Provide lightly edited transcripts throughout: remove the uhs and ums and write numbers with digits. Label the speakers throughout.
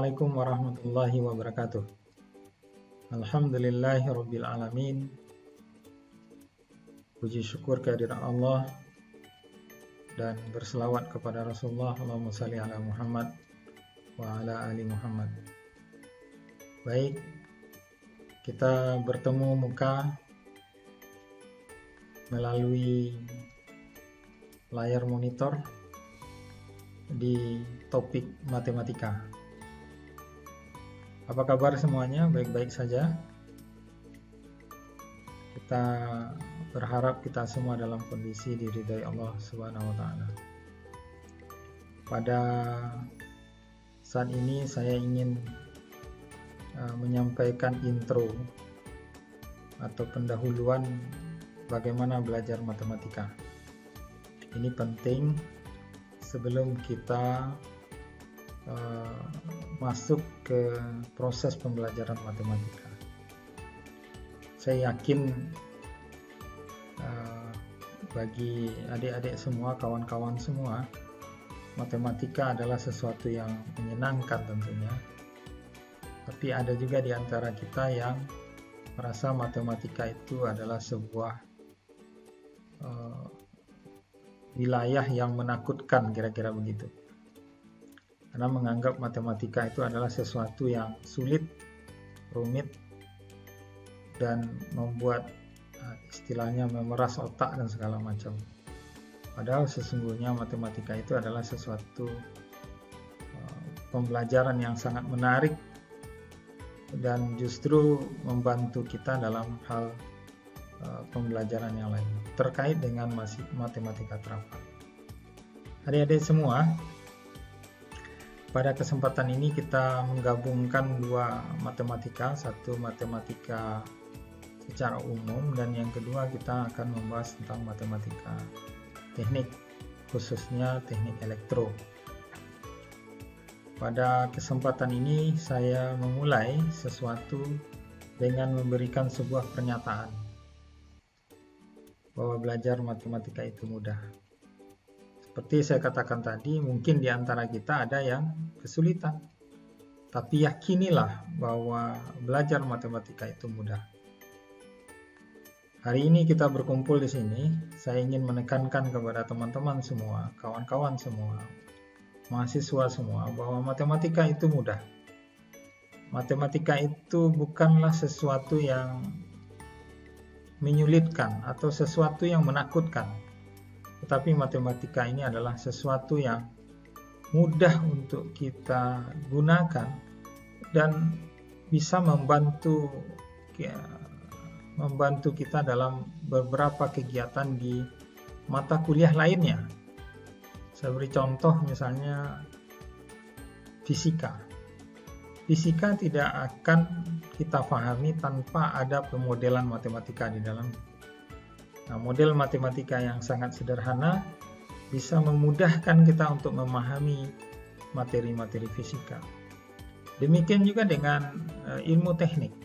Speaker 1: Assalamualaikum warahmatullahi wabarakatuh. Alhamdulillahirabbil alamin. Puji syukur kehadirat Allah dan berselawat kepada Rasulullah. Allahumma shalli ala Muhammad wa ala ali Muhammad. Baik, kita bertemu muka melalui layar monitor di topik matematika. Apa kabar semuanya? Baik-baik saja. Kita berharap kita semua dalam kondisi diridhai Allah Subhanahu wa taala. Pada saat ini saya ingin menyampaikan intro atau pendahuluan bagaimana belajar matematika. Ini penting sebelum kita masuk ke proses pembelajaran matematika. Saya yakin bagi adik-adik semua, kawan-kawan semua, matematika adalah sesuatu yang menyenangkan tentunya. Tapi ada juga di antara kita yang merasa matematika itu adalah sebuah wilayah yang menakutkan, kira-kira begitu. Karena menganggap matematika itu adalah sesuatu yang sulit, rumit, dan membuat istilahnya memeras otak dan segala macam. Padahal sesungguhnya matematika itu adalah sesuatu pembelajaran yang sangat menarik dan justru membantu kita dalam hal pembelajaran yang lain terkait dengan matematika terapan. Adik-adik semua, pada kesempatan ini kita menggabungkan dua matematika, satu matematika secara umum dan yang kedua kita akan membahas tentang matematika teknik, khususnya teknik elektro. Pada kesempatan ini saya memulai sesuatu dengan memberikan sebuah pernyataan bahwa belajar matematika itu mudah. Seperti saya katakan tadi, mungkin di antara kita ada yang kesulitan. Tapi yakinilah bahwa belajar matematika itu mudah. Hari ini kita berkumpul di sini, saya ingin menekankan kepada teman-teman semua, kawan-kawan semua, mahasiswa semua, bahwa matematika itu mudah. Matematika itu bukanlah sesuatu yang menyulitkan atau sesuatu yang menakutkan. Tetapi matematika ini adalah sesuatu yang mudah untuk kita gunakan dan bisa membantu kita dalam beberapa kegiatan di mata kuliah lainnya. Saya beri contoh misalnya fisika. Fisika tidak akan kita pahami tanpa ada pemodelan matematika di dalamnya. Nah, model matematika yang sangat sederhana bisa memudahkan kita untuk memahami materi-materi fisika. Demikian juga dengan ilmu teknik,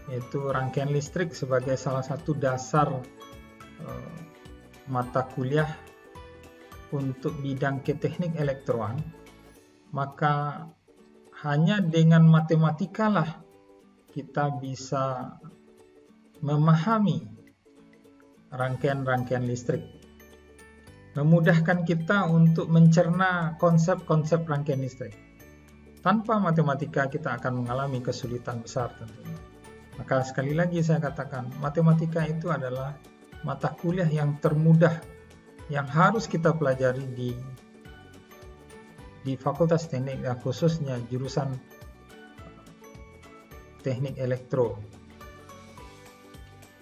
Speaker 1: yaitu rangkaian listrik sebagai salah satu dasar mata kuliah untuk bidang teknik elektron. Maka hanya dengan matematika lah kita bisa memahami rangkaian-rangkaian listrik, memudahkan kita untuk mencerna konsep-konsep rangkaian listrik. Tanpa matematika kita akan mengalami kesulitan besar tentunya. Maka sekali lagi saya katakan, matematika itu adalah mata kuliah yang termudah yang harus kita pelajari di Fakultas Teknik, khususnya jurusan Teknik Elektro.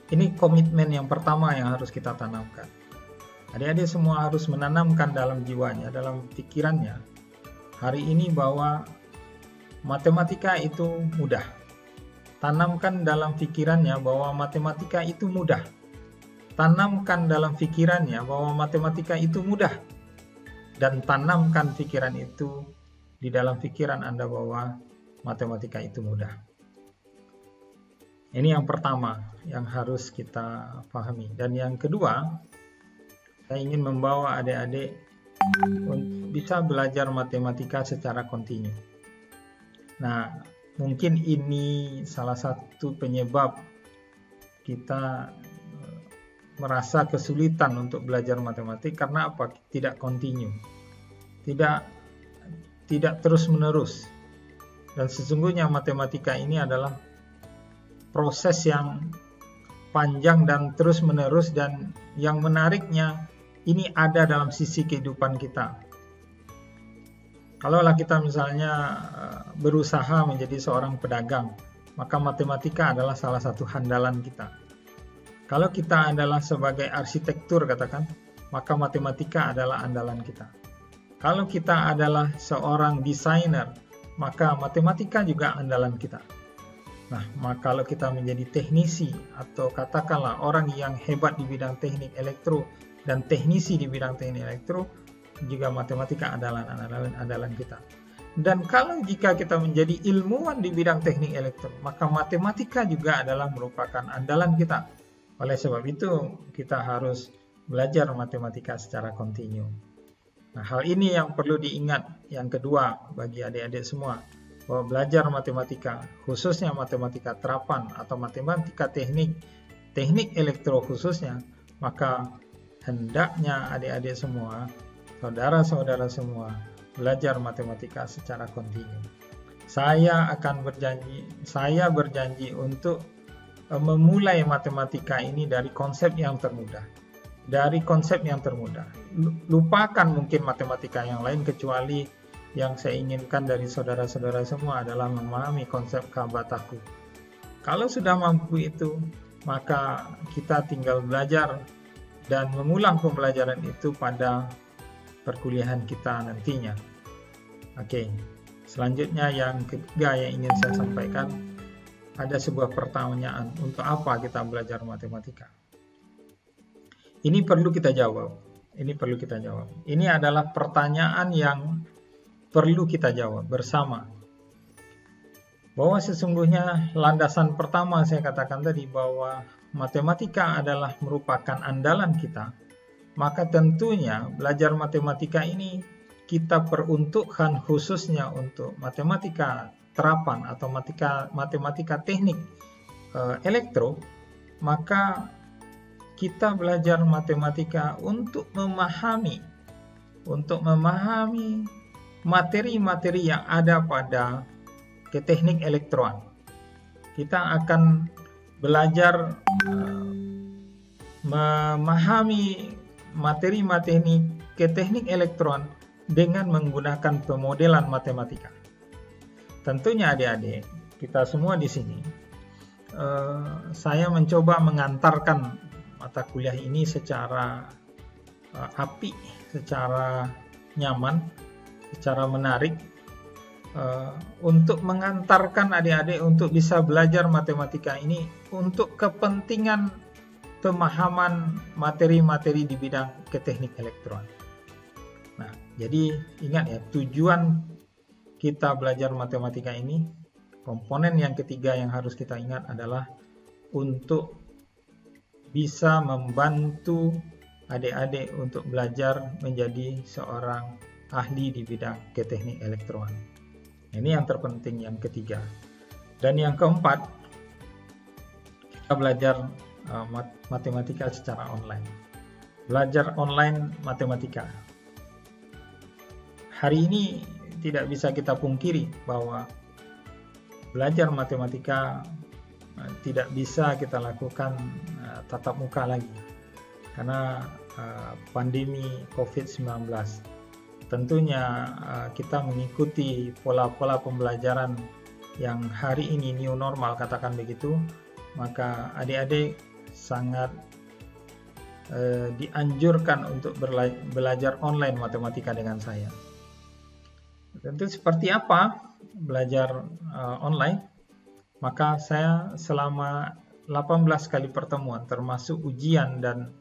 Speaker 1: Ini komitmen yang pertama yang harus kita tanamkan. Adik-adik semua harus menanamkan dalam jiwanya, dalam pikirannya hari ini bahwa matematika itu mudah. Tanamkan dalam pikirannya bahwa matematika itu mudah. Tanamkan dalam pikirannya bahwa matematika itu mudah. Dan tanamkan pikiran itu di dalam pikiran Anda bahwa matematika itu mudah. Ini yang pertama yang harus kita pahami. Dan yang kedua, saya ingin membawa adik-adik untuk bisa belajar matematika secara kontinu. Nah, mungkin ini salah satu penyebab kita merasa kesulitan untuk belajar matematik karena apa? Tidak continue, tidak terus-menerus. Dan sesungguhnya matematika ini adalah proses yang panjang dan terus-menerus, dan yang menariknya ini ada dalam sisi kehidupan kita. Kalaulah kita misalnya berusaha menjadi seorang pedagang, maka matematika adalah salah satu handalan kita. Kalau kita adalah sebagai arsitektur katakan, maka matematika adalah andalan kita. Kalau kita adalah seorang desainer, maka matematika juga andalan kita. Nah, maka kalau kita menjadi teknisi atau katakanlah orang yang hebat di bidang teknik elektro dan teknisi di bidang teknik elektro, juga matematika adalah andalan kita. Dan kalau jika kita menjadi ilmuwan di bidang teknik elektro, maka matematika juga adalah merupakan andalan kita. Oleh sebab itu, kita harus belajar matematika secara kontinu. Nah, hal ini yang perlu diingat. Yang kedua, bagi adik-adik semua, bahwa belajar matematika, khususnya matematika terapan atau matematika teknik elektro khususnya, maka hendaknya adik-adik semua, saudara-saudara semua, belajar matematika secara kontinu. Saya berjanji untuk memulai matematika ini dari konsep yang termudah. Lupakan mungkin matematika yang lain, kecuali yang saya inginkan dari saudara-saudara semua adalah memahami konsep K/T. Kalau sudah mampu itu, maka kita tinggal belajar dan mengulang pembelajaran itu pada perkuliahan kita nantinya. Oke, selanjutnya yang ketiga yang ingin saya sampaikan, ada sebuah pertanyaan, untuk apa kita belajar matematika? Ini perlu kita jawab. Ini adalah pertanyaan yang perlu kita jawab bersama. Bahwa sesungguhnya landasan pertama saya katakan tadi bahwa matematika adalah merupakan andalan kita, maka tentunya belajar matematika ini kita peruntukkan khususnya untuk matematika terapan atau matematika teknik elektro, maka kita belajar matematika untuk memahami materi-materi yang ada pada teknik elektron. Kita akan belajar memahami materi-materi teknik elektron dengan menggunakan pemodelan matematika. Tentunya adik-adik, kita semua di sini, saya mencoba mengantarkan mata kuliah ini secara apik, secara nyaman, secara menarik, untuk mengantarkan adik-adik untuk bisa belajar matematika ini untuk kepentingan pemahaman materi-materi di bidang teknik elektron. Nah, jadi ingat ya, tujuan kita belajar matematika ini, komponen yang ketiga yang harus kita ingat adalah untuk bisa membantu adik-adik untuk belajar menjadi seorang ahli di bidang teknik elektron. Ini yang terpenting, yang ketiga. Dan yang keempat, kita belajar matematika secara online. Belajar online matematika. Hari ini tidak bisa kita pungkiri bahwa belajar matematika tidak bisa kita lakukan tatap muka lagi karena pandemi COVID-19. Tentunya kita mengikuti pola-pola pembelajaran yang hari ini new normal, katakan begitu, maka adik-adik sangat dianjurkan untuk belajar online matematika dengan saya. Tentu seperti apa belajar online? Maka saya selama 18 kali pertemuan termasuk ujian dan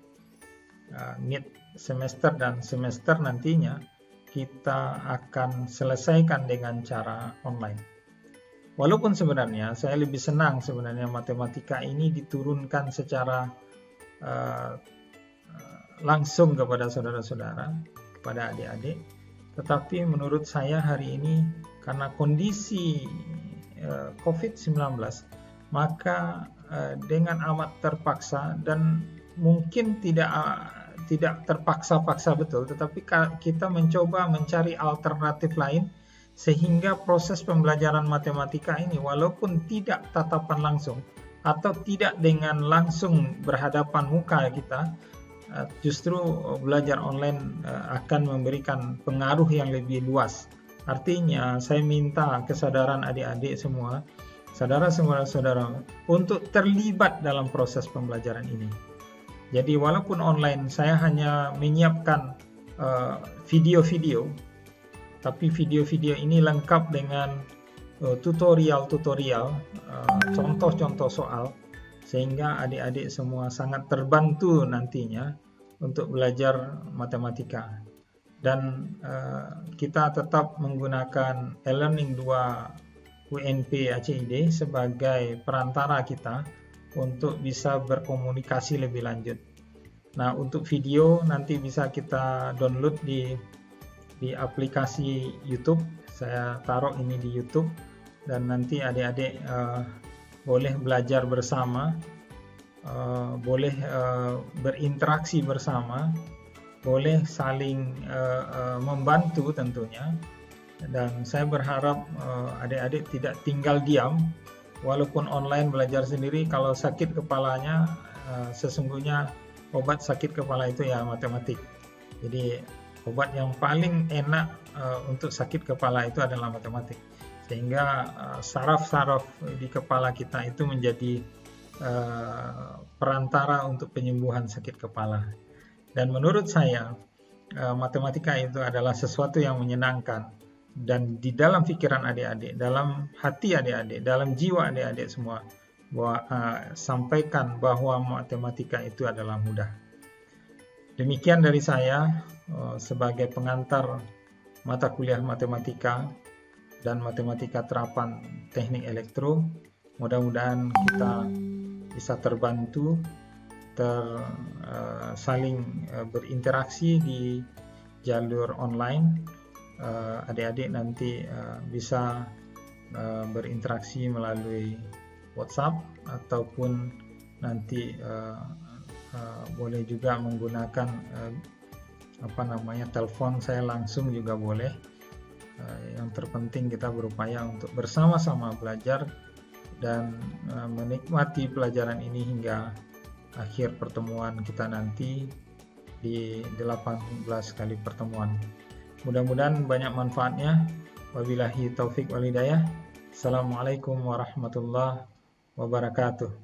Speaker 1: mid semester dan semester nantinya, kita akan selesaikan dengan cara online. Walaupun sebenarnya saya lebih senang sebenarnya matematika ini diturunkan secara langsung kepada saudara-saudara, kepada adik-adik. Tetapi menurut saya hari ini karena kondisi COVID-19, maka dengan amat terpaksa, dan mungkin tidak terpaksa-paksa betul, tetapi kita mencoba mencari alternatif lain sehingga proses pembelajaran matematika ini walaupun tidak tatapan langsung atau tidak dengan langsung berhadapan muka kita, justru belajar online akan memberikan pengaruh yang lebih luas. Artinya saya minta kesadaran adik-adik semua, saudara-saudara, untuk terlibat dalam proses pembelajaran ini. Jadi walaupun online, saya hanya menyiapkan video-video, tapi video-video ini lengkap dengan tutorial-tutorial, contoh-contoh soal, sehingga adik-adik semua sangat terbantu nantinya untuk belajar matematika. Dan kita tetap menggunakan e-learning 2 UNP ACID sebagai perantara kita untuk bisa berkomunikasi lebih lanjut. Nah, untuk video nanti bisa kita download di aplikasi YouTube. Saya taruh ini di YouTube, dan nanti adik-adik boleh belajar bersama, boleh berinteraksi bersama, boleh saling membantu tentunya. Dan saya berharap adik-adik tidak tinggal diam. Walaupun online belajar sendiri, kalau sakit kepalanya, sesungguhnya obat sakit kepala itu ya matematik. Jadi obat yang paling enak untuk sakit kepala itu adalah matematik. Sehingga saraf-saraf di kepala kita itu menjadi perantara untuk penyembuhan sakit kepala. Dan menurut saya, matematika itu adalah sesuatu yang menyenangkan. Dan di dalam pikiran adik-adik, dalam hati adik-adik, dalam jiwa adik-adik semua, sampaikan bahwa matematika itu adalah mudah. Demikian dari saya sebagai pengantar mata kuliah matematika dan matematika terapan teknik elektro. Mudah-mudahan kita bisa terbantu, saling berinteraksi di jalur online. Adik-adik nanti bisa berinteraksi melalui WhatsApp, ataupun nanti boleh juga menggunakan telepon saya langsung juga boleh. Yang terpenting kita berupaya untuk bersama-sama belajar dan menikmati pelajaran ini hingga akhir pertemuan kita nanti di 18 kali pertemuan. Mudah-mudahan banyak manfaatnya. Wabillahi taufik wal hidayah. Assalamualaikum warahmatullahi wabarakatuh.